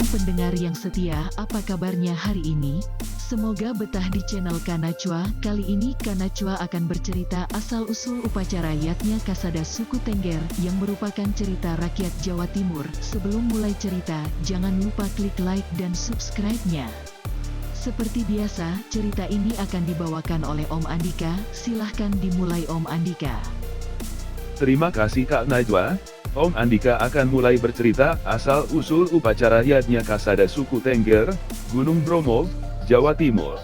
pendengar yang setia, apa kabarnya hari ini? Semoga betah di channel Kanachwa. Kali ini Kanachwa akan bercerita asal-usul upacara Yatnya Kasada suku Tengger yang merupakan cerita rakyat Jawa Timur. Sebelum mulai cerita, jangan lupa klik like dan subscribe-nya. Seperti biasa, cerita ini akan dibawakan oleh Om Andika. Silahkan dimulai Om Andika. Terima kasih Kak Najwa. Om Andika akan mulai bercerita asal-usul upacara Yatnya Kasada suku Tengger, Gunung Bromo, Jawa Timur.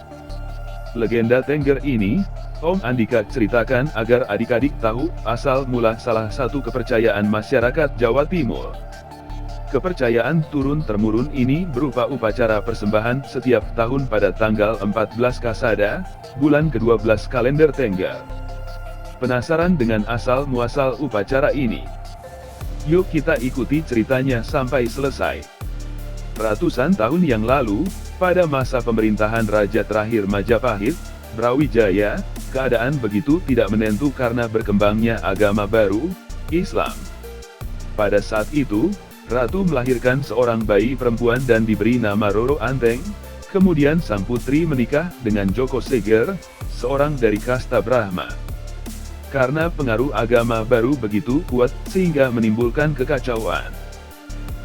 Legenda Tengger ini, Om Andika ceritakan agar adik-adik tahu asal mula salah satu kepercayaan masyarakat Jawa Timur. Kepercayaan turun-temurun ini berupa upacara persembahan setiap tahun pada tanggal 14 Kasada, bulan ke-12 kalender Tengger. Penasaran dengan asal-muasal upacara ini? Yuk kita ikuti ceritanya sampai selesai. Ratusan tahun yang lalu, pada masa pemerintahan Raja terakhir Majapahit, Brawijaya, keadaan begitu tidak menentu karena berkembangnya agama baru, Islam. Pada saat itu, Ratu melahirkan seorang bayi perempuan dan diberi nama Roro Anteng, kemudian sang putri menikah dengan Joko Seger, seorang dari kasta Brahma. Karena pengaruh agama baru begitu kuat sehingga menimbulkan kekacauan.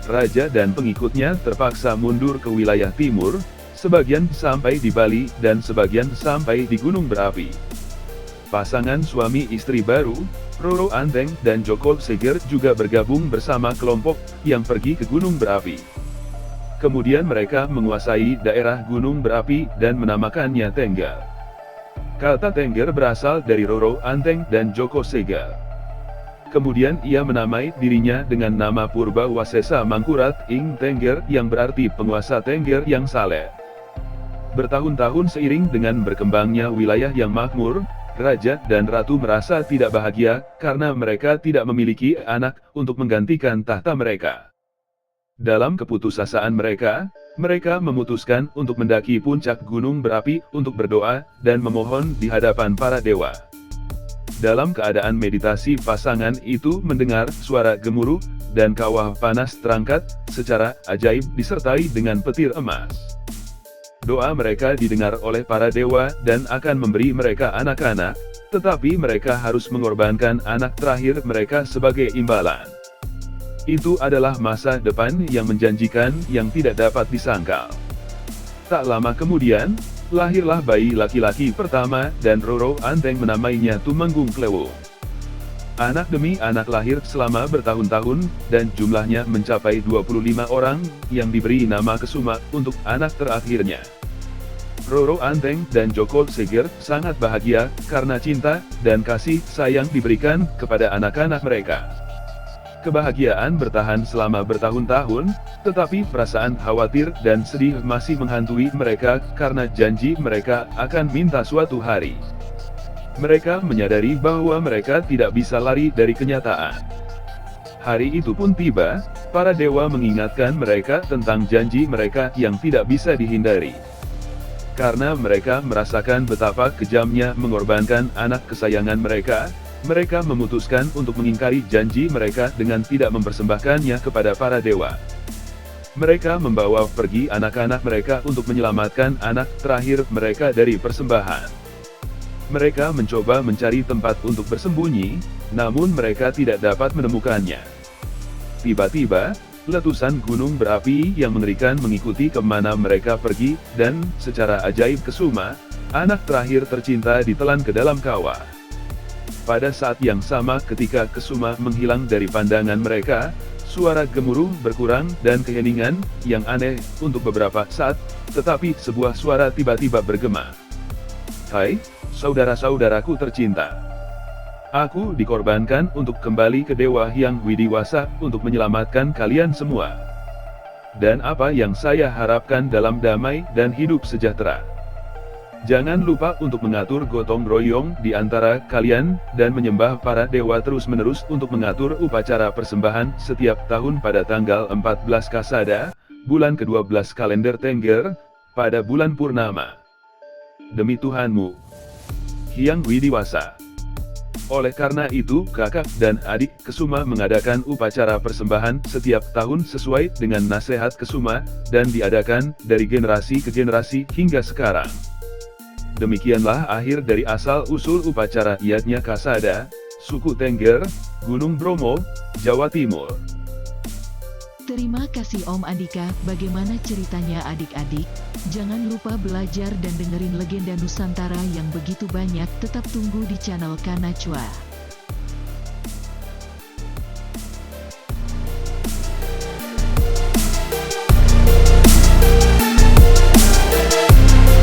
Raja dan pengikutnya terpaksa mundur ke wilayah timur, sebagian sampai di Bali dan sebagian sampai di Gunung Berapi. Pasangan suami istri baru, Roro Anteng dan Joko Seger juga bergabung bersama kelompok yang pergi ke Gunung Berapi. Kemudian mereka menguasai daerah Gunung Berapi dan menamakannya Tengger. Kata Tengger berasal dari Roro Anteng dan Joko Seger. Kemudian ia menamai dirinya dengan nama Purba Wasesa Mangkurat ing Tengger yang berarti penguasa Tengger yang saleh. Bertahun-tahun seiring dengan berkembangnya wilayah yang makmur, Raja dan Ratu merasa tidak bahagia karena mereka tidak memiliki anak untuk menggantikan tahta mereka. Dalam keputusasaan mereka memutuskan untuk mendaki puncak Gunung Berapi untuk berdoa dan memohon di hadapan para dewa. Dalam keadaan meditasi pasangan itu mendengar suara gemuruh dan kawah panas terangkat secara ajaib disertai dengan petir emas. Doa mereka didengar oleh para dewa dan akan memberi mereka anak-anak, tetapi mereka harus mengorbankan anak terakhir mereka sebagai imbalan. Itu adalah masa depan yang menjanjikan yang tidak dapat disangkal. Tak lama kemudian, lahirlah bayi laki-laki pertama dan Roro Anteng menamainya Tumenggung Klewung. Anak demi anak lahir selama bertahun-tahun dan jumlahnya mencapai 25 orang yang diberi nama Kesuma untuk anak terakhirnya. Roro Anteng dan Joko Seger sangat bahagia karena cinta dan kasih sayang diberikan kepada anak-anak mereka. Kebahagiaan bertahan selama bertahun-tahun, tetapi perasaan khawatir dan sedih masih menghantui mereka karena janji mereka akan minta suatu hari. Mereka menyadari bahwa mereka tidak bisa lari dari kenyataan. Hari itu pun tiba, para dewa mengingatkan mereka tentang janji mereka yang tidak bisa dihindari. Karena mereka merasakan betapa kejamnya mengorbankan anak kesayangan mereka memutuskan untuk mengingkari janji mereka dengan tidak mempersembahkannya kepada para dewa. Mereka membawa pergi anak-anak mereka untuk menyelamatkan anak terakhir mereka dari persembahan. Mereka mencoba mencari tempat untuk bersembunyi, namun mereka tidak dapat menemukannya. Tiba-tiba, letusan gunung berapi yang mengerikan mengikuti kemana mereka pergi, dan secara ajaib Kesuma, anak terakhir tercinta ditelan ke dalam kawah. Pada saat yang sama ketika Kesuma menghilang dari pandangan mereka, suara gemuruh berkurang dan keheningan yang aneh untuk beberapa saat, tetapi sebuah suara tiba-tiba bergema. "Hai, saudara-saudaraku tercinta. Aku dikorbankan untuk kembali ke Dewa Hyang Widiwasa untuk menyelamatkan kalian semua. Dan apa yang saya harapkan dalam damai dan hidup sejahtera. Jangan lupa untuk mengatur gotong royong di antara kalian, dan menyembah para dewa terus-menerus untuk mengatur upacara persembahan setiap tahun pada tanggal 14 Kasada, bulan ke-12 kalender Tengger, pada bulan purnama. Demi Tuhanmu, Hyang Widiwasa." Oleh karena itu, kakak dan adik Kesuma mengadakan upacara persembahan setiap tahun sesuai dengan nasihat Kesuma, dan diadakan dari generasi ke generasi hingga sekarang. Demikianlah akhir dari asal-usul upacara Yadnya Kasada, suku Tengger, Gunung Bromo, Jawa Timur. Terima kasih Om Andika, bagaimana ceritanya adik-adik? Jangan lupa belajar dan dengerin legenda Nusantara yang begitu banyak, tetap tunggu di channel Kanachua.